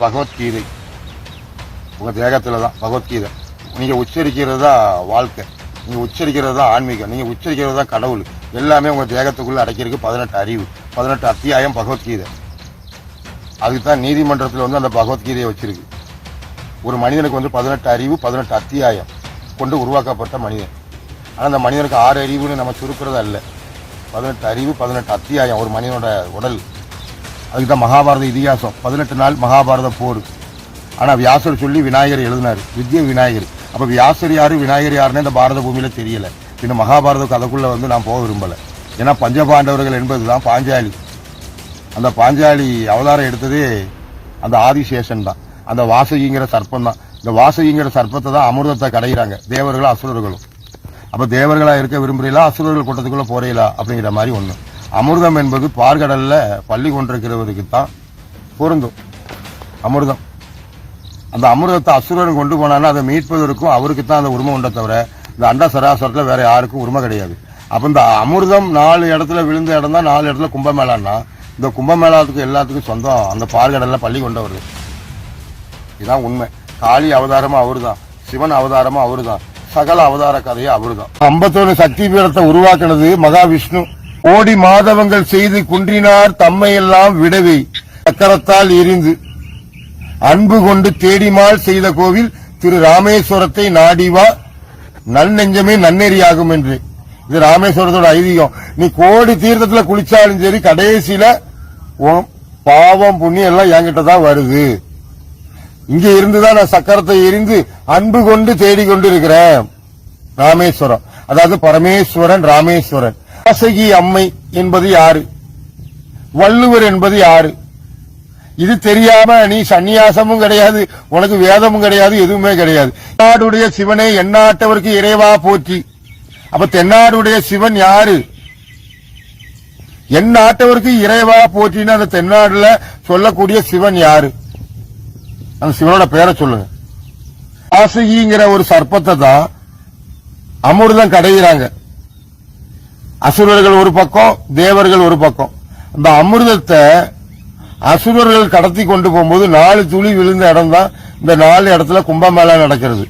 பகவத்கீதை உங்க தேகத்துல தான் பகவத்கீதை. நீங்க உச்சரிக்கிறது தான் வாழ்க்கை, நீங்க உச்சரிக்கிறது தான் ஆன்மீகம், நீங்க உச்சரிக்கிறது தான் கடவுள். எல்லாமே உங்க தேகத்துக்குள்ள அடைக்கிறதுக்கு 18 அறிவு, 18 அத்தியாயம் பகவத்கீதை. அதுக்கு தான் நீதிமன்றத்தில் வந்து அந்த பகவத்கீதையை வச்சிருக்கு. ஒரு மனிதனுக்கு வந்து 18 அறிவு, 18 அத்தியாயம் கொண்டு உருவாக்கப்பட்ட மனிதன். ஆனால் அந்த மனிதனுக்கு 6 அறிவுன்னு நம்ம சுருக்கிறதா இல்லை. 18 அறிவு, 18 அத்தியாயம் ஒரு மனிதனோட உடல். அதுக்கு தான் மகாபாரத இதிகாசம். 18 நாள் மகாபாரத போர். ஆனால் வியாசர் சொல்லி விநாயகர் எழுதினார், வித்ய விநாயகர். அப்போ வியாசர் யாரு விநாயகர் யாருன்னு இந்த பாரத பூமியில தெரியல. இந்த மகாபாரத கதைக்குள்ள வந்து நான் போக விரும்பலை. ஏன்னா பஞ்சபாண்டவர்கள் என்பது தான் பாஞ்சாலி. அந்த பாஞ்சாலி அவதாரம் எடுத்ததே அந்த ஆதிசேஷன் தான், அந்த வாசகிங்கிற சர்ப்பம் தான். இந்த வாசகிங்கிற சர்ப்பத்தை தான் அமிர்தத்தை கடைகிறாங்க தேவர்களும் அசுரர்களும். அப்ப தேவர்களா இருக்க விரும்புறீங்களா, அசுரர்கள் கூட்டத்துக்குள்ள போறீங்களா அப்படிங்கிற மாதிரி ஒண்ணு. அமிர்தம் என்பது பார்கடல்ல பள்ளி கொண்டிருக்கிறவருக்கு தான் பொருந்தும் அமிர்தம். அந்த அமிர்தத்தை அசுரன் கொண்டு போனாலும் அதை மீட்பதற்கும் அவருக்கு தான் அந்த உரிமை உண்டை தவிர இந்த அண்ட சராசரத்துல வேற யாருக்கும் உரிமை கிடையாது. அப்ப இந்த அமிர்தம் 4 இடத்துல விழுந்த இடம் தான் 4 இடத்துல கும்பமேளான்னா இந்த கும்பமேளாத்துக்கு எல்லாத்துக்கும் சொந்தம் அந்த பார்கடல்ல பள்ளி கொண்டவர். இதுதான் உண்மை. காளி அவதாரமும் அவரு தான், சிவன் அவதாரமும் அவரு தான், சகல அவதார கதையும் அவரு தான். 51 சக்தி பீடத்தை உருவாக்குனது மகாவிஷ்ணு. கோடி மாதவங்கள் செய்து குன்றினார் தம்மை எல்லாம் விடவே சக்கரத்தால் எரிந்து அன்பு கொண்டு தேடிமால் செய்த கோவில் திரு ராமேஸ்வரத்தை நாடிவா நன்னெஞ்சமே நன்னெறியாகும் என்று. இது ராமேஸ்வரத்தோட ஐதீகம். நீ கோடி தீர்த்தத்துல குளிச்சாலும் சரி கடைசியில பாவம் புண்ணியம் எல்லாம் என்கிட்ட தான் வருது. இங்க இருந்துதான் நான் சக்கரத்தை எரிந்து அன்பு கொண்டு தேடிக்கொண்டு இருக்கிறேன். ராமேஸ்வரம் அதாவது பரமேஸ்வரன் ராமேஸ்வரன். வாசகி அம்மை என்பது யாரு, வள்ளுவர் என்பது யாரு, இது தெரியாம நீ சந்நியாசமும் கிடையாது, உனக்கு வேதமும் கிடையாது, எதுவுமே கிடையாது. தென்னாடுடைய சிவனை எந்நாட்டவருக்கு இறைவா போற்றி. அப்ப தென்னாடுடைய சிவன் யாரு, எந்நாட்டவருக்கு இறைவா போற்றின்னு அந்த தென்னாடுல சொல்லக்கூடிய சிவன் யாரு, அந்த சிவனோட பேரை சொல்லுங்க. வாசகிங்கிற ஒரு சர்ப்பத்தை தான் அமிர்தம் கடைகிறாங்க. அசுரர்கள் ஒரு பக்கம், தேவர்கள் ஒரு பக்கம். அந்த அமிர்தத்தை அசுரர்கள் கடத்தி கொண்டு போகும்போது 4 துளி விழுந்த இடம் தான் இந்த 4 இடத்துல கும்பமேளா நடக்கிறது.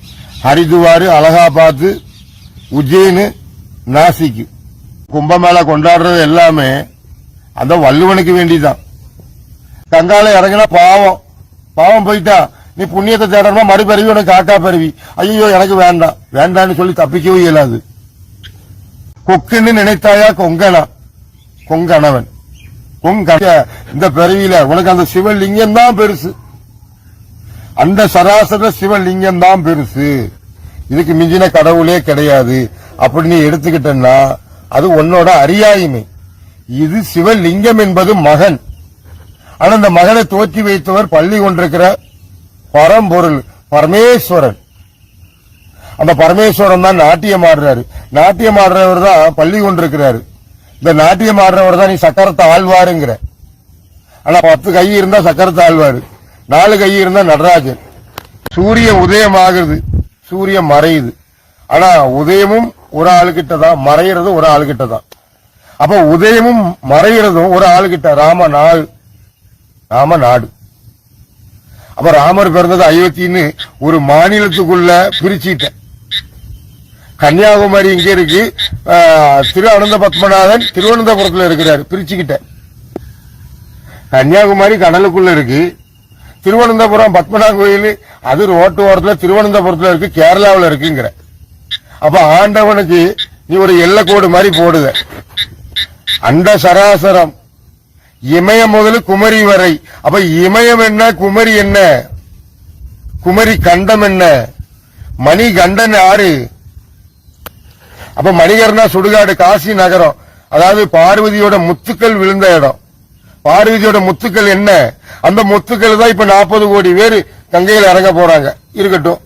ஹரிதுவார், அலகாபாத், உஜ்ஜைன், நாசிக். கும்பமேளா கொண்டாடுறது எல்லாமே அந்த வள்ளுவனுக்கு வேண்டிதான். கங்கால இறங்கினா பாவம், பாவம் போயிட்டா நீ புண்ணியத்தை தேடணுமா, மறுபருவி உனக்கு காக்கா பருவி, ஐயோ எனக்கு வேண்டாம் வேண்டான்னு சொல்லி தப்பிக்கவே இயலாது. கொக்குன்னு நினைத்தாயா கொங்கனா, கொங்கணவன் இந்த பிறவியில உனக்கு அந்த சிவலிங்கம் தான் பெருசு, அந்த சராசர சிவலிங்கம் தான் பெருசு, இதுக்கு மிஞ்சின கடவுளே கிடையாது அப்படி நீ எடுத்துக்கிட்டா அது உன்னோட அறியாய்மை. இது சிவலிங்கம் என்பது மகன். ஆனா அந்த மகனை தோற்றி வைத்தவர் பள்ளி கொண்டிருக்கிற பரம்பொருள் பரமேஸ்வரன். அந்த பரமேஸ்வரன் தான் நாட்டியம் ஆடுறாரு. நாட்டியம் ஆடுறவர் தான் பள்ளி கொண்டிருக்கிறாரு. இந்த நாட்டியம் ஆடுறவர் தான் நீ சக்கரத்தை ஆழ்வாருங்கிற. ஆனா 10 கை இருந்தா சக்கரத்தை ஆழ்வாரு, 4 கை இருந்தா நடராஜன். சூரிய உதயம் ஆகுது, சூரியன் மறையுது. ஆனா உதயமும் ஒரு ஆளுகிட்ட தான், மறையிறதும் ஒரு ஆளுகிட்ட தான். அப்ப உதயமும் மறையிறதும் ஒரு ஆளுகிட்ட. ராம நாடு. அப்ப ராமர் பிறந்தது அயோத்தின்னு ஒரு மாநிலத்துக்குள்ள பிரிச்சுட்ட. கன்னியாகுமரி இங்க இருக்கு, திரு அனந்த பத்மநாதன் திருவனந்தபுரத்துல இருக்கிறாரு, பிரிச்சுக்கிட்ட. கன்னியாகுமரி கடலுக்குள்ள இருக்கு, திருவனந்தபுரம் பத்மநாத கோயில் அது ரோட்டு ஓரத்துல திருவனந்தபுரத்துல இருக்கு, கேரளாவில் இருக்குங்கிற. அப்ப ஆண்டவனுக்கு நீ ஒரு எல்லைக்கோடு மாதிரி போடுத. அண்ட சராசரம் இமயம் முதல் குமரி வரை. அப்ப இமயம் என்ன, குமரி என்ன, குமரி கண்டம் என்ன, மணி கண்டன் யாரு? அப்ப மணிகர்ணா சுடுகாடு, காசி நகரம், அதாவது பார்வதியோட முத்துக்கள் விழுந்த இடம். பார்வதியோட முத்துக்கள் என்ன, அந்த முத்துக்கள் தான் இப்ப 40 கோடி பேர் கங்கையில் இறங்க போறாங்க. இருக்கட்டும்,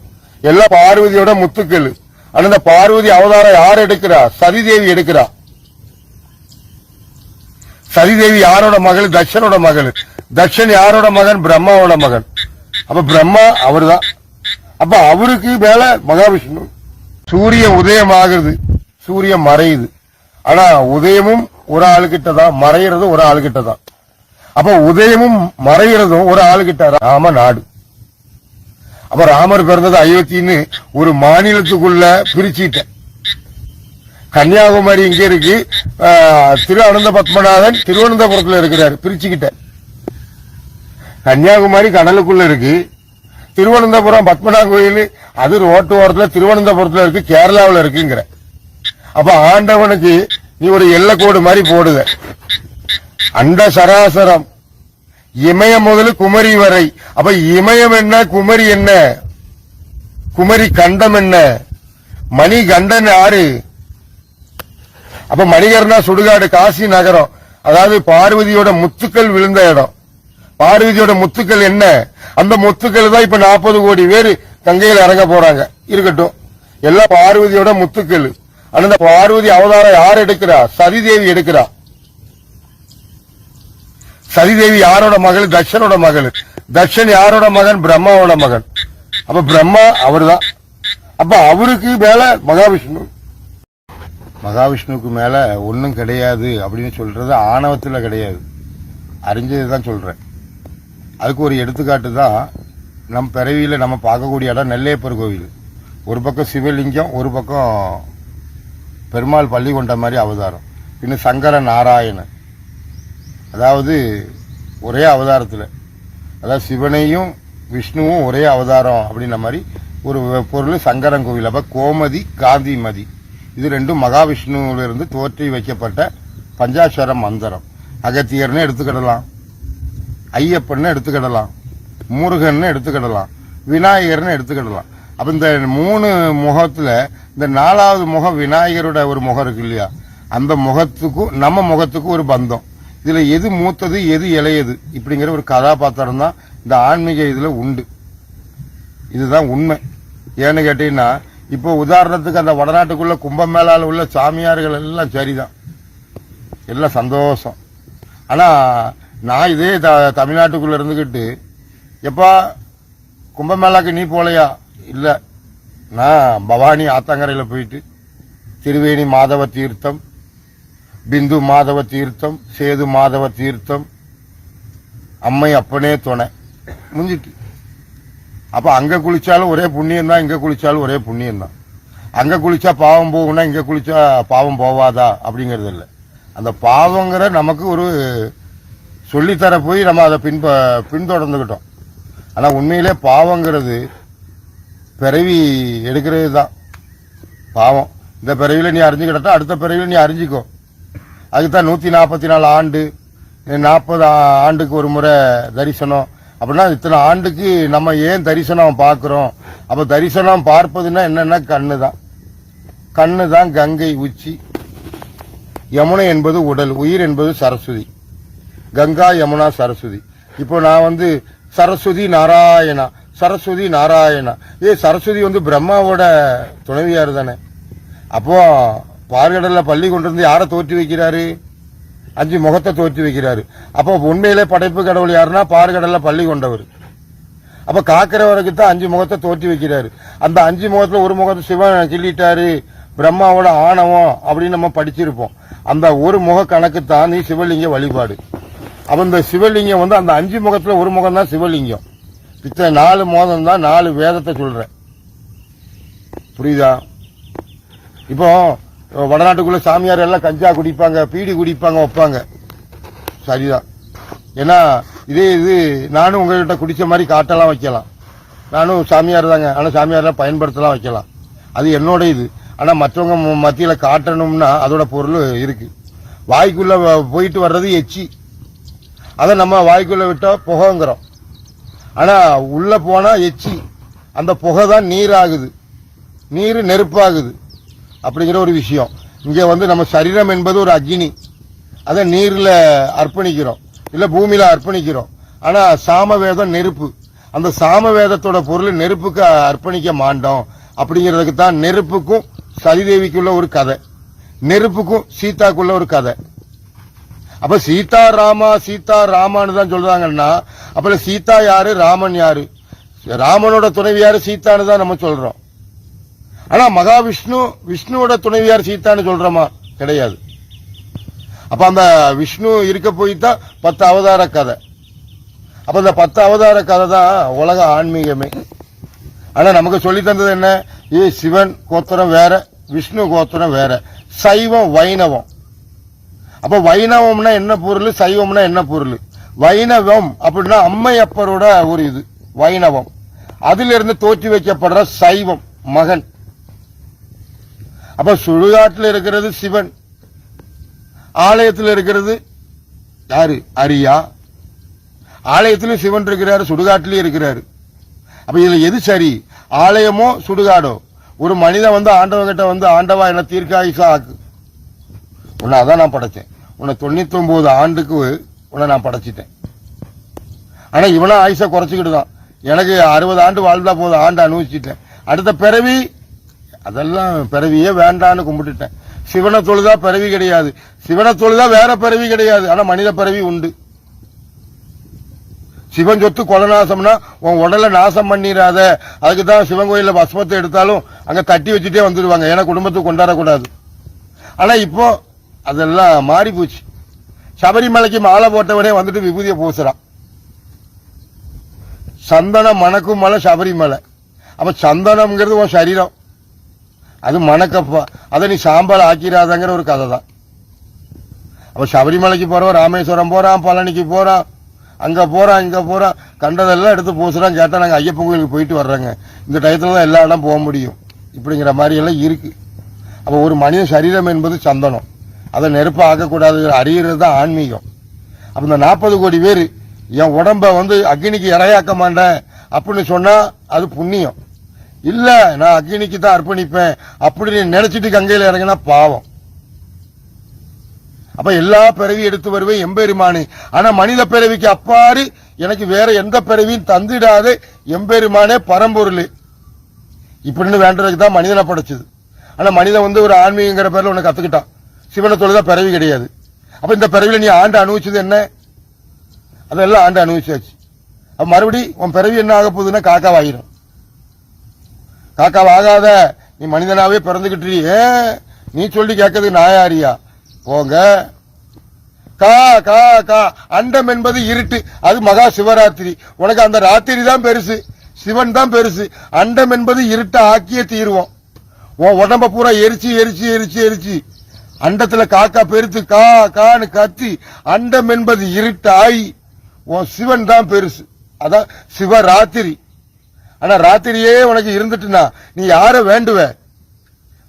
எல்லாம் பார்வதியோட முத்துக்கள். ஆனா இந்த பார்வதி அவதாரம் யார் எடுக்கிறா, சதிதேவி எடுக்கிறா. சதிதேவி யாரோட மகள், தட்சனோட மகள். தட்சன் யாரோட மகன், பிரம்மாவோட மகன். அப்ப பிரம்மா அவரு தான். அப்ப அவருக்கு மேல மகாவிஷ்ணு. சூரிய உதயம் ஆகுது, சூரியன் மறையுது. ஆனா உதயமும் ஒரு ஆளுகிட்ட தான், மறையிறதும் ஒரு ஆளுகிட்ட தான். அப்ப உதயமும் மறைகிறதும் ஒரு ஆளுகிட்ட ராம நாடு. அப்ப ராமர் பிறந்தது அயோத்தின்னு ஒரு மாநிலத்துக்குள்ள பிரிச்சுட்ட. கன்னியாகுமரி இங்க இருக்கு, திரு அனந்த பத்மநாதன் திருவனந்தபுரத்துல இருக்கிறாரு, பிரிச்சுக்கிட்ட. கன்னியாகுமரி கடலுக்குள்ள இருக்கு, திருவனந்தபுரம் பத்மநாப கோயில் அது ரோட்டு ஓரத்துல திருவனந்தபுரத்துல இருக்கு, கேரளாவில் இருக்குங்கிற. அப்ப ஆண்டவனுக்கு நீ ஒரு எல்லைக்கோடு மாதிரி போடுத. அண்ட சராசரம் இமயம் முதல் குமரி வரை. அப்ப இமயம் என்ன, குமரி என்ன, குமரி கண்டம் என்ன, மணி கண்டன் யாரு? அப்ப மணிகர்ணா சுடுகாடு காசி நகரம், அதாவது பார்வதியோட முத்துக்கள் விழுந்த இடம். பார்வதியோட முத்துக்கள் என்ன? அந்த முத்துக்கள் தான் இப்ப 40 கோடி பேர் கங்கையில் இறங்க போறாங்க. இருக்கட்டும், எல்லாம் பார்வதியோட முத்துக்கள். அந்த பார்வதி அவதாரம் யார் எடுக்கிறா? சதிதேவி எடுக்கிறா. சதிதேவி யாரோட மகள்? தட்சனோட மகள். தட்சன் யாரோட மகன்? பிரம்மாவோட மகன். அப்ப பிரம்மா அவர்தான். அப்ப அவருக்கு மேல மகாவிஷ்ணு. மகாவிஷ்ணுக்கு மேல ஒன்னும் கிடையாது அப்படின்னு சொல்றது ஆணவத்துல கிடையாது, அறிஞ்சதுதான் சொல்றேன். அதுக்கு ஒரு எடுத்துக்காட்டு தான் நம் பிறவியில நம்ம பார்க்கக்கூடிய இடம் நெல்லையப்பர் கோவில். ஒரு பக்கம் சிவலிங்கம், ஒரு பக்கம் பெருமாள் பள்ளி கொண்ட மாதிரி அவதாரம். இன்னும் சங்கர நாராயணன், அதாவது ஒரே அவதாரத்தில், அதாவது சிவனையும் விஷ்ணுவும் ஒரே அவதாரம் அப்படின்ற மாதிரி ஒரு பொருள் சங்கரன் கோவில். அப்ப கோமதி காந்திமதி இது ரெண்டும் மகாவிஷ்ணுவிலிருந்து தோற்றி வைக்கப்பட்ட பஞ்சாட்சர மந்திரம். அகத்தியர்னு எடுத்துக்கிடலாம், ஐயப்பன்னு எடுத்துக்கிடலாம், முருகன்னு எடுத்துக்கிடலாம், விநாயகர்னு எடுத்துக்கிடலாம். அப்ப இந்த 3 முகத்துல இந்த 4வது முகம் விநாயகரோட ஒரு முகம் இருக்கு இல்லையா, அந்த முகத்துக்கும் நம்ம முகத்துக்கும் ஒரு பந்தம். இதுல எது மூத்தது எது இளையது இப்படிங்கிற ஒரு கதாபாத்திரம் தான் இந்த ஆன்மீக இதுல உண்டு. இதுதான் உண்மை. ஏன்னு கேட்டீங்கன்னா, இப்போ உதாரணத்துக்கு அந்த வடநாட்டுக்குள்ள கும்பமேளால உள்ள சாமியார்கள் எல்லாம் சரிதான், எல்லாம் சந்தோஷம். ஆனா நான் இதே தமிழ்நாட்டுக்குள்ள இருந்துகிட்டு, எப்பா கும்பமேளாக்கு நீ போலையா? இல்ல, நான் பவானி ஆத்தங்கரையில போயிட்டு திருவேணி மாதவ தீர்த்தம், பிந்து மாதவ தீர்த்தம், சேது மாதவ தீர்த்தம், அம்மை அப்பனே துணை முடிஞ்சிட்டு. அப்ப அங்க குளிச்சாலும் ஒரே புண்ணியம் தான், இங்க குளிச்சாலும் ஒரே புண்ணியம் தான். அங்க குளிச்சா பாவம் போகும்னா இங்க குளிச்சா பாவம் போவாதா அப்படிங்கறது இல்லை. அந்த பாவங்கிற நமக்கு ஒரு சொல்லித்தர போய் நம்ம அதை பின்தொடர்ந்துகிட்டோம். ஆனா உண்மையிலே பாவங்கிறது பிறவி எடுக்கிறது தான் பாவம். இந்த பிறவியில நீ அறிஞ்சுக்கிட்டா அடுத்த பிறவியில நீ அறிஞ்சிக்கோ. அதுக்குதான் 144 ஆண்டு, 40 ஆண்டுக்கு ஒரு முறை தரிசனம். அப்படின்னா இத்தனை ஆண்டுக்கு நம்ம ஏன் தரிசனம் பார்க்கிறோம்? அப்ப தரிசனம் பார்ப்பதுன்னா என்னன்னா கண்ணுதான். கண்ணுதான் கங்கை உச்சி. யமுனை என்பது உடல், உயிர் என்பது சரஸ்வதி. கங்கா யமுனா சரஸ்வதி. இப்போ நான் சரஸ்வதி நாராயணா, சரஸ்வதி நாராயணா. சரஸ்வதி பிரம்மாவோட துணைவியார் தானே. அப்போ பார்கடல்ல பள்ளி கொண்டு வந்து யாரை தோற்றி வைக்கிறாரு? 5 முகத்தை தோற்றி வைக்கிறாரு. அப்போ உண்மையிலே படைப்பு கடவுள் யாருன்னா பார்கடல்ல பள்ளி கொண்டவர். அப்ப காக்கிறவருக்கு தான் 5 முகத்தை தோற்றி வைக்கிறாரு. அந்த 5 முகத்துல ஒரு முகத்தை சிவன் கிள்ளிட்டாரு, பிரம்மாவோட ஆணவம் அப்படின்னு நம்ம படிச்சிருப்போம். அந்த ஒரு முக கணக்கு தான் நீ சிவலிங்க வழிபாடு. அப்ப இந்த சிவலிங்கம் அந்த 5 முகத்துல ஒரு முகம் தான் சிவலிங்கம். இத்தனை 4 முகம் தான் 4 வேதத்தை சொல்றேன். புரியுதா? இப்போ வடநாட்டுக்குள்ள சாமியார் எல்லாம் கஞ்சா குடிப்பாங்க, பீடி குடிப்பாங்க, வைப்பாங்க. சரிதான். ஏன்னா இது நானும் உங்ககிட்ட குடிச்ச மாதிரி காட்டெல்லாம் வைக்கலாம். நானும் சாமியார் தாங்க, ஆனா சாமியாரெல்லாம் பயன்படுத்தலாம் வைக்கலாம். அது என்னோட இது. ஆனா மற்றவங்க மத்தியில காட்டணும்னா அதோட பொருள் இருக்கு. வாய்க்குள்ள போயிட்டு வர்றது எச்சி, அதை நம்ம வாய்க்குள்ள விட்டா புகைங்கிறோம். ஆனா உள்ள போனா எச்சி, அந்த புகை தான் நீர் ஆகுது, நீர் நெருப்பாகுது அப்படிங்கிற ஒரு விஷயம். இங்க நம்ம சரீரம் என்பது ஒரு அக்னி, அதை நீர்ல அர்ப்பணிக்கிறோம், இல்ல பூமியில அர்ப்பணிக்கிறோம். ஆனா சாமவேதம் நெருப்பு, அந்த சாமவேதத்தோட பொருள் நெருப்புக்கு அர்ப்பணிக்க மாட்டோம். அப்படிங்கிறதுக்கு தான் நெருப்புக்கும் சதிதேவிக்குள்ள ஒரு கதை, நெருப்புக்கும் சீதாக்குள்ள ஒரு கதை. அப்ப சீதா ராமா சீதா ராமான்னு தான் சொல்றாங்கன்னா, அப்ப சீதா யாரு, ராமன் யாரு? ராமனோட துணைவி யாரு? சீதான்னு தான் நம்ம சொல்றோம். ஆனா மகாவிஷ்ணு விஷ்ணுவோட துணைவியார் சீதான்னு சொல்றோமா? கிடையாது. அப்ப அந்த விஷ்ணு இருக்க போய் தான் 10 அவதார கதை. அப்ப இந்த 10 அவதார கதை தான் உலக ஆன்மீகமே. ஆனா நமக்கு சொல்லி தந்தது என்ன? சிவன் கோத்திரம் வேற, விஷ்ணு கோத்திரம் வேற, சைவம் வைணவம். அப்ப வைணவம்னா என்ன பொருள், சைவம்னா என்ன பொருள்? வைணவம் அப்படின்னா அம்மையப்பரோட ஒரு இது வைணவம். அதிலிருந்து தோற்றி வைக்கப்படுற சைவம் மகன். அப்ப சுடுகாட்டில் இருக்கிறது சிவன், ஆலயத்தில் இருக்கிறது யாரு? அரியா. ஆலயத்திலும் சிவன் இருக்கிறாரு, சுடுகாட்டிலும் இருக்கிறாரு. அப்ப இதுல எது சரி? ஆலயமோ சுடுகாடோ? ஒரு மனிதன் வந்து ஆண்டவங்கிட்ட வந்து, ஆண்டவா என்ன தீர்க்காயுசா ஆக்கு, உன்னை அதான் நான் படைச்சேன், உன்னை 99 ஆண்டுக்கு உன்னை நான் படைச்சிட்டேன். ஆனா இவனா ஆயுசா குறைச்சிக்கிட்டு தான், எனக்கு 60 ஆண்டு வாழ்ந்தா போதும், ஆண்டு அனுபவிச்சுட்டேன், அடுத்த பிறவி அதெல்லாம் பிறவியே வேண்டான்னு கும்பிட்டுட்டேன். சிவனை தொழுதா பிறவி கிடையாது, சிவனை தொழுதா வேற பிறவி கிடையாது, ஆனா மனித பிறவி உண்டு. சிவன் சொத்து கொலநாசம்னா உன் உடலை நாசம் பண்ணிடாத, அதுக்குதான் சிவன் கோயில பஸ்மத்தை எடுத்தாலும் அங்க தட்டி வச்சுட்டே வந்துடுவாங்க, ஏன்னா குடும்பத்துக்கு கொண்டாடக்கூடாது. ஆனா இப்போ அதெல்லாம் மாறி போச்சு. சபரிமலைக்கு மாலை போட்டவனே வந்துட்டு விபூதியை பூசுறான். சந்தனம் மணக்கும் மலை சபரிமலை. அப்ப சந்தனம்ங்கிறது உன் சரீரம், அது மணக்கப்பா, அதை நீ சாம்பல் ஆக்கிறாதங்கிற ஒரு கதை தான். அப்ப சபரிமலைக்கு போறவன் ராமேஸ்வரம் போறான், பழனிக்கு போறான், அங்க போறான், இங்க போறான், கண்டதெல்லாம் எடுத்து பூசுறான். கேட்டா நாங்க ஐயப்பன் கோயிலுக்கு போயிட்டு வர்றாங்க, இந்த டயத்துல தான் எல்லா இடம் போக முடியும், இப்படிங்கிற மாதிரி எல்லாம் இருக்கு. அப்ப ஒரு மனித சரீரம் என்பது சந்தனம், அதை நெருப்ப ஆக்கக்கூடாது, அறியறது தான் ஆன்மீகம். அப்ப இந்த 40 கோடி பேர் என் உடம்ப வந்து அக்னிக்கு இரையாக்க மாட்டேன் அப்படின்னு சொன்னா அது புண்ணியம் இல்ல, நான் அக்னிக்கு தான் அர்ப்பணிப்பேன் அப்படின்னு நினைச்சிட்டு கங்கையில இறங்கினா பாவம். அப்ப எல்லா பிறவி எடுத்து வருவேன் எம்பெருமானே, ஆனா மனித பிறவிக்கு அப்பாறு எனக்கு வேற எந்த பிறவியும் தந்திடாத எம்பெருமானே பரம்பொருள் இப்படின்னு வேண்டதுக்கு தான் மனிதனை படைச்சது. ஆனா மனிதன் வந்து ஒரு ஆன்மீகங்கிற பேர்ல உனக்கு கத்துக்கிட்டான், சிவனை தொழுதா பிறவி கிடையாது. அப்ப இந்த பிறவில நீ ஆண்டு அனுபவிச்சது என்ன? அதெல்லாம் ஆண்டு அனுபவிச்சாச்சு. அப்ப மறுபடி உன் பிறவி என்ன ஆக போகுதுன்னா காக்காவாயிரும். காக்காவாகாத, நீ மனிதனாவே பிறந்துகிட்டு நீ சொல்லி கேட்கறதுக்கு நாயாரியா? போங்க. கா கா கா அண்டம் என்பது இருட்டு, அது மகா சிவராத்திரி. உனக்கு அந்த ராத்திரி தான் பெருசு, சிவன் தான் பெருசு. அண்டம் என்பது இருட்ட ஆக்கிய தீர்வோம். உன் உடம்ப பூரா எரிச்சு எரிச்சு எரிச்சு எரிச்சு அண்டத்துல காக்கா பெருத்து கா கான்னு கத்தி அண்டம் என்பது இருட்டாய் உன் சிவன் தான் பெருசு, அதான் சிவராத்திரி. ஆனா ராத்திரியே உனக்கு இருந்துட்டுனா நீ யார வேண்டுவ?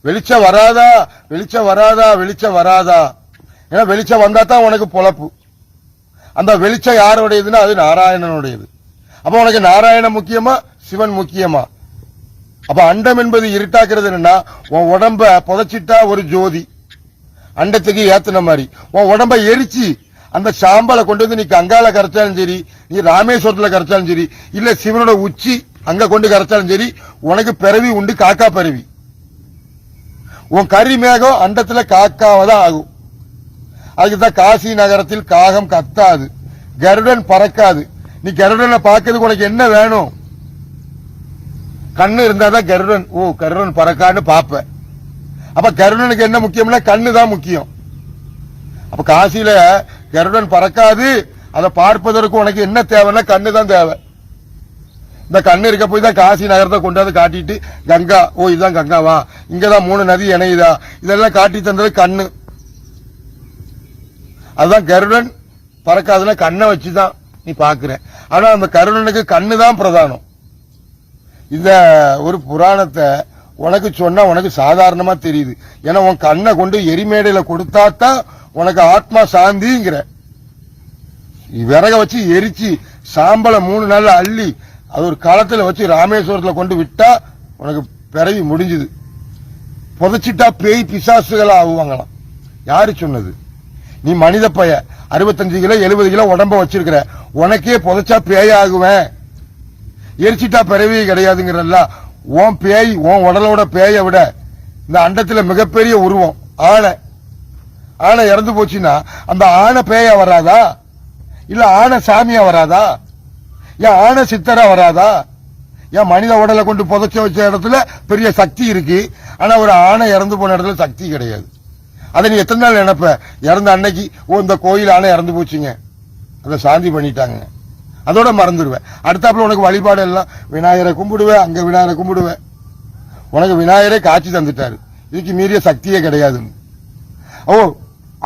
வெளிச்சம் வராதா, வெளிச்சம் வராதா, வெளிச்சம் வராதா? ஏன்னா வெளிச்சம் வந்தா தான் உனக்கு பொழப்பு. அந்த வெளிச்சம் யாருடையதுன்னா அது நாராயணனுடையது. அப்ப உனக்கு நாராயணன் முக்கியமா, சிவன் முக்கியமா? அப்ப அண்டம் என்பது இருட்டாக்குறது என்னன்னா, உன் உடம்ப புதைச்சிட்டா ஒரு ஜோதி அண்டத்துக்கு ஏத்துன மாதிரி, உன் உடம்ப எரிச்சு அந்த சாம்பலை கொண்டு வந்து நீ கங்கால கரைச்சாலும் சரி, நீ ராமேஸ்வரத்துல கரைச்சாலும் சரி, இல்ல சிவனோட உச்சி அங்க கொண்டு கரைச்சாலும் சரி, உனக்கு பிறவி உண்டு, காக்கா பிறவி. உன் கரி மேகம் அண்டத்துல காக்காவதான் ஆகும். அதுக்குதான் காசி நகரத்தில் காகம் கத்தாது, கருடன் பறக்காது. நீ கருடனை பார்க்கறதுக்கு உனக்கு என்ன வேணும்? கண்ணு இருந்தாதான் கருடன், கருடன் பறக்கான்னு பாப்ப. அப்ப கருடனுக்கு என்ன முக்கியம்னா கண்ணு தான் முக்கியம். அப்ப காசியில கருடன் பறக்காது, அதை பார்ப்பதற்கு உனக்கு என்ன தேவைன்னா கண்ணு தான் தேவை. இந்த கண்ணு இருக்க போய் தான் காசி நகரத்தை கொண்டாந்து காட்டிட்டு, கங்கா, இதுதான் கங்காவா, இங்கதான் 3 நதி இணையுதா, இதெல்லாம் காட்டி தந்தது கண்ணு. அதுதான் கருடன் பறக்காதுன்னா கண்ணை வச்சுதான் நீ பாக்குற. ஆனா அந்த கருடனுக்கு கண்ணு தான் பிரதானம். இந்த ஒரு புராணத்தை உனக்கு சொன்னா உனக்கு சாதாரணமா தெரியுது, ஏன்னா உன் கண்ணை கொண்டு எரிமேடையில கொடுத்தாத்தான் உனக்கு ஆத்மா சாந்திங்கிற. விறக வச்சு எரிச்சு சாம்பலை 3 நாள்ல அள்ளி அது ஒரு களத்துல வச்சு ராமேஸ்வரத்துல கொண்டு விட்டா உனக்கு பிறவி முடிஞ்சுது. புதைச்சிட்டா பேய் பிசாசுகளா ஆகுவாங்களாம். யாரு சொன்னது? நீ மனித பைய 65 கிலோ 70 கிலோ உடம்ப வச்சிருக்கிற, உனக்கே புதைச்சா பேய் ஆகுவேன், எரிச்சிட்டா பிறவி கிடையாதுங்கிறல்ல. உன் பேய் உன் உடலோட பேயை விட இந்த அண்டத்துல மிகப்பெரிய உருவம் ஆனை. ஆனை இறந்து போச்சுன்னா அந்த ஆனை பேயா வராதா? இல்ல ஆனை சாமியா வராதா? ஏன் ஆனை சித்தரா வராதா? ஏன் மனித உடலை கொண்டு புதைச்ச வச்ச இடத்துல பெரிய சக்தி இருக்கு, ஆனா ஒரு ஆனை இறந்து போன இடத்துல சக்தி கிடையாது. அதை நீ எத்தனை நாள் நினைப்ப? இறந்த அன்னைக்கு இந்த கோயில் ஆனா இறந்து போச்சுங்க, அதை சாந்தி பண்ணிட்டாங்க, அதோட மறந்துடுவேன். அடுத்தாப்புல உனக்கு வழிபாடு எல்லாம் விநாயகரை கும்பிடுவேன், அங்க விநாயகரை கும்பிடுவேன். உனக்கு விநாயகரே காட்சி தந்துட்டாரு, இதுக்கு மீறிய சக்தியே கிடையாது.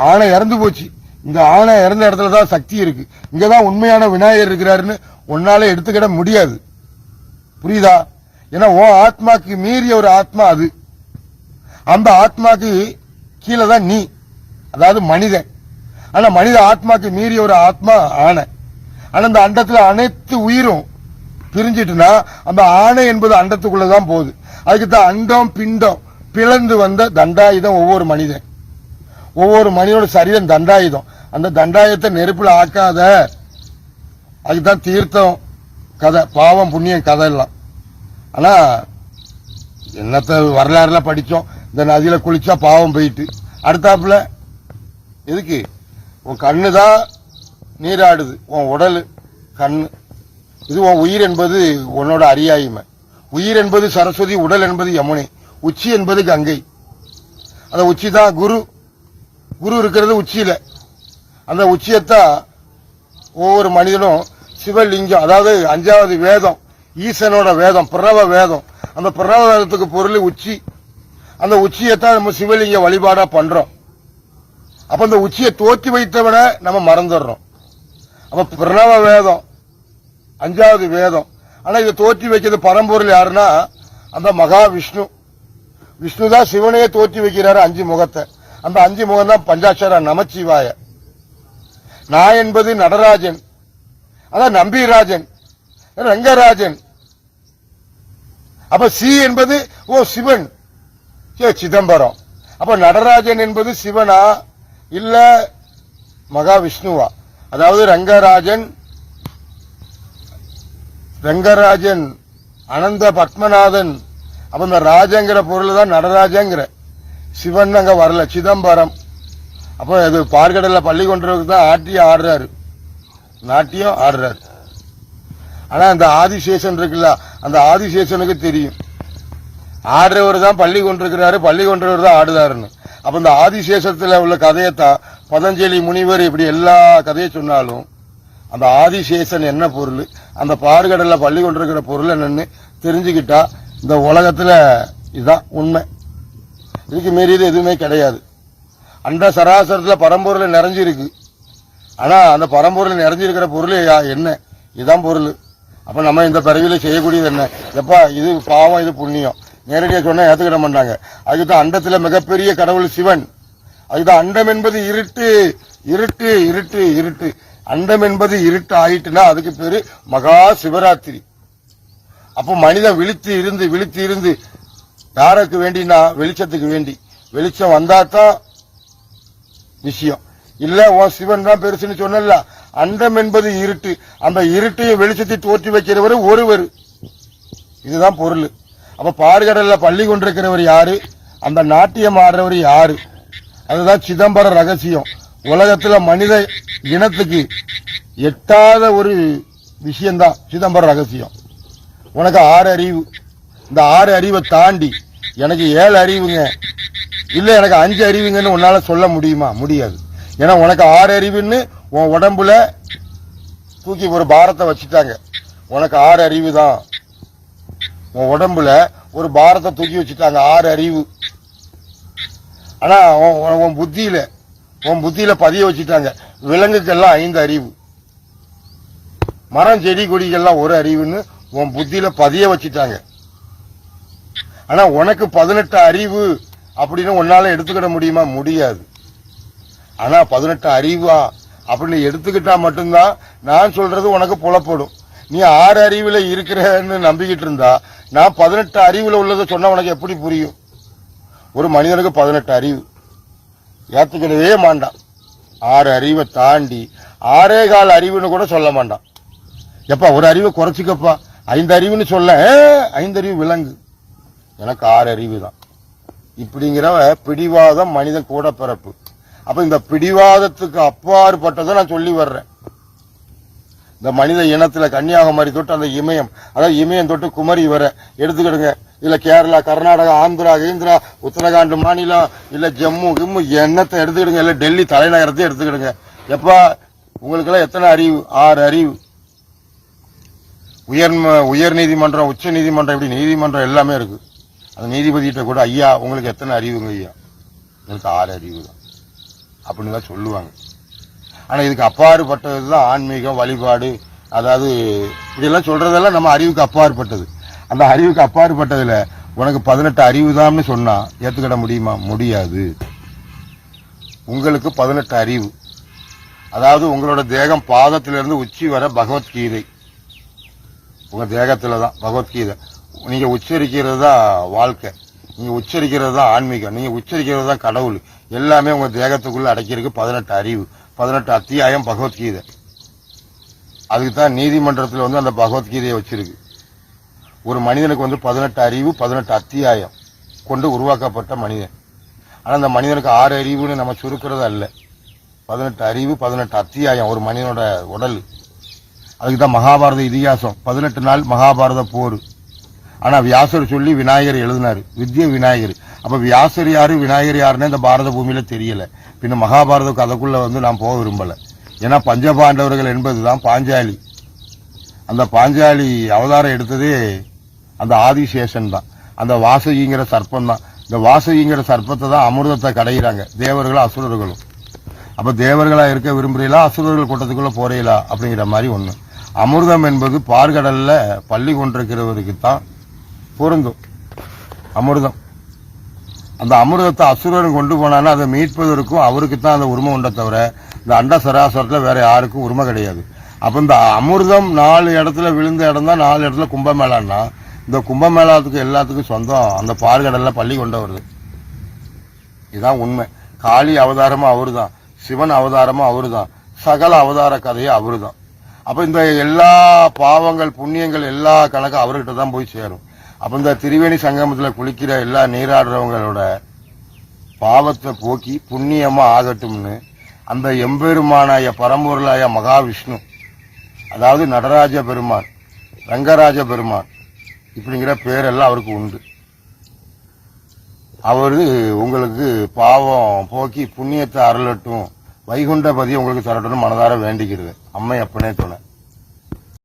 ஆனை இறந்து போச்சு, இந்த ஆனை இறந்த இடத்துலதான் சக்தி இருக்கு, இங்கதான் உண்மையான விநாயகர் இருக்கிறாருன்னு உன்னால எடுத்துக்கிட முடியாது. புரியுதா? ஏன்னா உன் ஆத்மாக்கு மீறிய ஒரு ஆத்மா அது. அந்த ஆத்மாக்கு கீழே தான் நீ, அதாவது மனிதன். ஆனா மனித ஆத்மாக்கு மீறிய ஒரு ஆத்மா ஆனை. ஆனா அந்த அண்டத்துல அனைத்து உயிரும் பிரிஞ்சிட்டுனா அந்த ஆணை என்பது அண்டத்துக்குள்ளதான் போகுது. அதுக்கு தான் அண்டம் பிண்டம் பிளந்து வந்த தண்டாயுதம் ஒவ்வொரு மனிதன். ஒவ்வொரு மனிதனோட சரீரம் தண்டாயுதம். அந்த தண்டாயுதத்தை நெருப்புல ஆக்காத, அதுக்குதான் தீர்த்தம் கதை, பாவம் புண்ணியம் கதை எல்லாம். ஆனா என்னத்த வரலாறுல படிச்சோம், இந்த நதியில குளிச்சா பாவம் போயிட்டு, அடுத்தாப்புல எதுக்கு உன் கண்ணுதான் நீராடுது, உன் உடல் கண்ணு, இது உன் உயிர் என்பது உன்னோட அறியாய்மை. உயிர் என்பது சரஸ்வதி, உடல் என்பது யமுனை, உச்சி என்பது கங்கை. அந்த உச்சி தான் குரு. குரு இருக்கிறது உச்சியில. அந்த உச்சியத்தான் ஒவ்வொரு மனிதனும் சிவலிங்கம், அதாவது 5வது வேதம், ஈசனோட வேதம், பிரணவ வேதம். அந்த பிரணவ வேதத்துக்கு பொருள் உச்சி. அந்த உச்சியத்தான் நம்ம சிவலிங்க வழிபாடா பண்றோம். அப்ப அந்த உச்சியை தோற்றி வைத்தவனை நம்ம மறந்துடுறோம். அப்ப பிரணவ வேதம் 5வது வேதம். ஆனா இதை தோற்றி வைக்கிறது பரம்பொருள் யாருன்னா அந்த மகா விஷ்ணு. விஷ்ணு தான் சிவனையே தோற்றி வைக்கிறாரு 5 முகத்தை. அந்த 5 முகம் தான் பஞ்சாட்சர நமச்சிவாய. நான் என்பது நடராஜன், அதான் நம்பிராஜன், ரங்கராஜன். அப்ப சி என்பது சிவன், சிதம்பரம். அப்ப நடராஜன் என்பது சிவனா இல்ல மகாவிஷ்ணுவா? அதாவது ரங்கராஜன் அனந்த பத்மநாதன். அப்ப இந்த ராஜங்கிற பொருள் தான் நடராஜங்கிற. சிவன் அங்க வரல, சிதம்பரம். அப்ப இது பார்க்கடல பள்ளி கொண்டவருக்கு தான் ஆட்டியம் ஆடுறாரு, நாட்டியம் ஆடுறாரு. ஆனா அந்த ஆதிசேஷன் இருக்குல்ல, அந்த ஆதிசேஷனுக்கு தெரியும் ஆடுறவர் தான் பள்ளி கொண்டிருக்கிறாரு, பள்ளி கொண்டவர் தான் ஆடுதாருன்னு. அப்ப இந்த ஆதிசேஷத்துல உள்ள கதையத்தான் பதஞ்சலி முனிவர் இப்படி எல்லா கதையை சொன்னாலும் அந்த ஆதிசேஷன் என்ன பொருள், அந்த பார்கடல்ல பள்ளி கொண்டிருக்கிற பொருள் என்னன்னு தெரிஞ்சுக்கிட்டா இந்த உலகத்துல இதுதான் உண்மை. இதுக்கு மீறியது எதுவுமே கிடையாது. அந்த சராசரத்துல பரம்பொருள் நிறைஞ்சிருக்கு. ஆனா அந்த பரம்பொருள் நிறைஞ்சிருக்கிற பொருள் என்ன? இதுதான் பொருள். அப்ப நம்ம இந்த பிறவியில செய்யக்கூடியது என்ன? எப்பா இது பாவம், இது புண்ணியம், நேரடியா சொன்னா ஏத்துக்கிட மாட்டாங்க. அதுக்குதான் அண்டத்துல மிகப்பெரிய கடவுள் சிவன். அதுதான் அண்டம் என்பது இருட்டு, இருட்டு, இருட்டு, இருட்டு. அண்டம் என்பது இருட்டு ஆயிட்டுனா அதுக்கு பேரு மகா சிவராத்திரி. அப்போ மனிதன் விழித்து இருந்து யாருக்கு வேண்டினா வெளிச்சத்துக்கு வேண்டி. வெளிச்சம் வந்தாதான் விஷயம். இல்ல உன் சிவன் தான் பெருசுன்னு சொன்னல. அண்டம் என்பது இருட்டு, அந்த இருட்டையும் வெளிச்சத்தை தோற்றி வைக்கிறவர் ஒருவர். இதுதான் பொருள். அப்ப பார்கடல்ல பள்ளி கொண்டிருக்கிறவர் யாரு? அந்த நாட்டியம் ஆடுறவர் யாரு? அதுதான் சிதம்பர ரகசியம். உலகத்துல மனித இனத்துக்கு எட்டாத ஒரு விஷயம்தான் சிதம்பர ரகசியம். உனக்கு 6 அறிவு. இந்த 6 அறிவை தாண்டி எனக்கு 7 அறிவுங்க, இல்ல எனக்கு 5 அறிவுங்கன்னு உன்னால சொல்ல முடியுமா? முடியாது. ஏன்னா உனக்கு 6 அறிவுன்னு உன் உடம்புல தூக்கி ஒரு பாரத்தை வச்சுட்டாங்க. உனக்கு 6 அறிவு தான். உன் உடம்புல ஒரு பாரத்தை தூக்கி வச்சுட்டாங்க, 6 அறிவு. ஆனா உன் புத்தியில பதிய வச்சுட்டாங்க. விலங்குக்கெல்லாம் 5 அறிவு, மரம் செடி கொடிகள்லாம் 1 அறிவுன்னு உன் புத்தியில பதிய வச்சுட்டாங்க. ஆனா உனக்கு 18 அறிவு அப்படின்னு உன்னால எடுத்துக்கிட முடியுமா? முடியாது. ஆனா 18 அறிவா அப்படின்னு எடுத்துக்கிட்டா மட்டும்தான் நான் சொல்றது உனக்கு புலப்படும். நீ 6 அறிவுல இருக்கிறன்னு நம்பிக்கிட்டு இருந்தா நான் 18 அறிவுல உள்ளதை சொன்னா உனக்கு எப்படி புரியும்? ஒரு மனிதனுக்கு 18 அறிவு ஏத்துக்கிடவே மாட்டான். 6 அறிவை தாண்டி 6.25 அறிவுன்னு கூட சொல்ல மாட்டான். எப்பா ஒரு அறிவை குறைச்சிக்கப்பா, 5 அறிவுன்னு சொல்ல, 5 அறிவு விலங்கு, எனக்கு 6 அறிவு தான் இப்படிங்கிற பிடிவாதம் மனிதன் கூட பிறப்பு. அப்ப இந்த பிடிவாதத்துக்கு அப்பாற்பட்டதை நான் சொல்லி வர்றேன். இந்த மனித இனத்துல கன்னியாகுமரி தொட்டு அந்த இமயம், அதாவது இமயம் தொட்டு குமரி வர எடுத்துக்கிடுங்க. இல்ல கேரளா, கர்நாடகா, ஆந்திரா, கீந்திரா, உத்தரகாண்ட் மாநிலம், இல்ல ஜம்மு கிம்மு என்னத்தை எடுத்துக்கிடுங்க, இல்ல டெல்லி தலைநகரத்தை எடுத்துக்கிடுங்க. எப்ப உங்களுக்கெல்லாம் எத்தனை அறிவு? 6 அறிவு. உயர் நீதிமன்றம், உச்ச நீதிமன்றம், இப்படி நீதிமன்றம் எல்லாமே இருக்கு. அந்த நீதிபதிகிட்ட கூட ஐயா உங்களுக்கு எத்தனை அறிவுங்க ஐயா? எனக்கு 6 அறிவு தான் அப்படின்னு தான் சொல்லுவாங்க. ஆனா இதுக்கு அப்பாற்பட்டதுதான் ஆன்மீகம், வழிபாடு. அதாவது இப்படியெல்லாம் சொல்றதெல்லாம் நம்ம அறிவுக்கு அப்பாற்பட்டது. அந்த அறிவுக்கு அப்பாற்பட்டதுல உனக்கு 18 அறிவு தான்னு சொன்னா ஏத்துக்கிட முடியுமா? முடியாது. உங்களுக்கு 18 அறிவு. அதாவது உங்களோட தேகம் பாதத்திலிருந்து உச்சி வர பகவத்கீதை உங்க தேகத்துல தான். பகவத்கீதை நீங்க உச்சரிக்கிறது தான் வாழ்க்கை, நீங்க உச்சரிக்கிறது தான் ஆன்மீகம், நீங்க உச்சரிக்கிறது தான் கடவுள். எல்லாமே உங்க தேகத்துக்குள்ள அடக்கியிருக்கு 18 அறிவு, 18 அத்தியாயம் பகவத்கீதை. அதுக்கு தான் நீதிமன்றத்தில் வந்து அந்த பகவத்கீதையை வச்சிருக்கு. ஒரு மனிதனுக்கு வந்து 18 அறிவு, 18 அத்தியாயம் கொண்டு உருவாக்கப்பட்ட மனிதன். ஆனா அந்த மனிதனுக்கு 6 அறிவுன்னு நம்ம சுருக்கிறது அல்ல. 18 அறிவு, 18 அத்தியாயம் ஒரு மனிதனோட உடல். அதுக்கு தான் மகாபாரத இதிகாசம். 18 நாள் மகாபாரத போர். ஆனா வியாசர் சொல்லி விநாயகர் எழுதினாரு, வித்ய விநாயகர். அப்ப வியாசர் யாரு, விநாயகர் யாருன்னு இந்த பாரத பூமியில தெரியல. பின்ன மகாபாரத கதைக்குள்ள வந்து நான் போக விரும்பல. ஏன்னா பஞ்சபாண்டவர்கள் என்பதுதான் பாஞ்சாலி. அந்த பாஞ்சாலி அவதாரம் எடுத்ததே அந்த ஆதிசேஷன் தான், அந்த வாசகிங்கிற சர்ப்பம் தான். இந்த வாசகிங்கிற சர்ப்பத்தை தான் அமிர்தத்தை கடையிறாங்க தேவர்களும் அசுரர்களும். அப்ப தேவர்களா இருக்க விரும்புறீங்களா, அசுரர்கள் கூட்டத்துக்குள்ள போறீங்களா அப்படிங்கிற மாதிரி ஒண்ணு. அமிர்தம் என்பது பார்கடல்ல பள்ளி கொண்டிருக்கிறவருக்கு தான் பொருந்தும். அமிர்தம், அந்த அமிர்தத்தை அசுரன் கொண்டு போனான்னா அதை மீட்பதற்கும் அவருக்கு தான் அந்த உரிமை உண்டை தவிர இந்த அண்ட சராசரத்துல வேற யாருக்கும் உரிமை கிடையாது. அப்ப இந்த அமிர்தம் 4 இடத்துல விழுந்த இடம் தான் 4 இடத்துல கும்பமேளான்னா இந்த கும்பமேளாத்துக்கு எல்லாத்துக்கும் சொந்தம் அந்த பார்கடல்ல பள்ளி கொண்டு வருது. இதுதான் உண்மை. காளி அவதாரமும் அவரு தான், சிவன் அவதாரமும் அவரு தான், சகல அவதார கதையும் அவரு தான். அப்ப இந்த எல்லா பாவங்கள் புண்ணியங்கள் எல்லா கணக்கும் அவர்கிட்ட தான் போய் சேரும். அப்ப இந்த திரிவேணி சங்கமத்துல குளிக்கிற எல்லா நீராடுறவங்களோட பாவத்தை போக்கி புண்ணியமா ஆகட்டும்னு அந்த எம்பெருமானாய பரம்பொருளாய மகாவிஷ்ணு, அதாவது நடராஜ பெருமான், ரங்கராஜ பெருமான் இப்படிங்கிற பேரெல்லாம் அவருக்கு உண்டு. அவரு உங்களுக்கு பாவம் போக்கி புண்ணியத்தை அருளட்டும், வைகுண்ட பதியை உங்களுக்கு தரட்டும்னு மனதார வேண்டிக்கிறது. அம்மை அப்பனே துணை.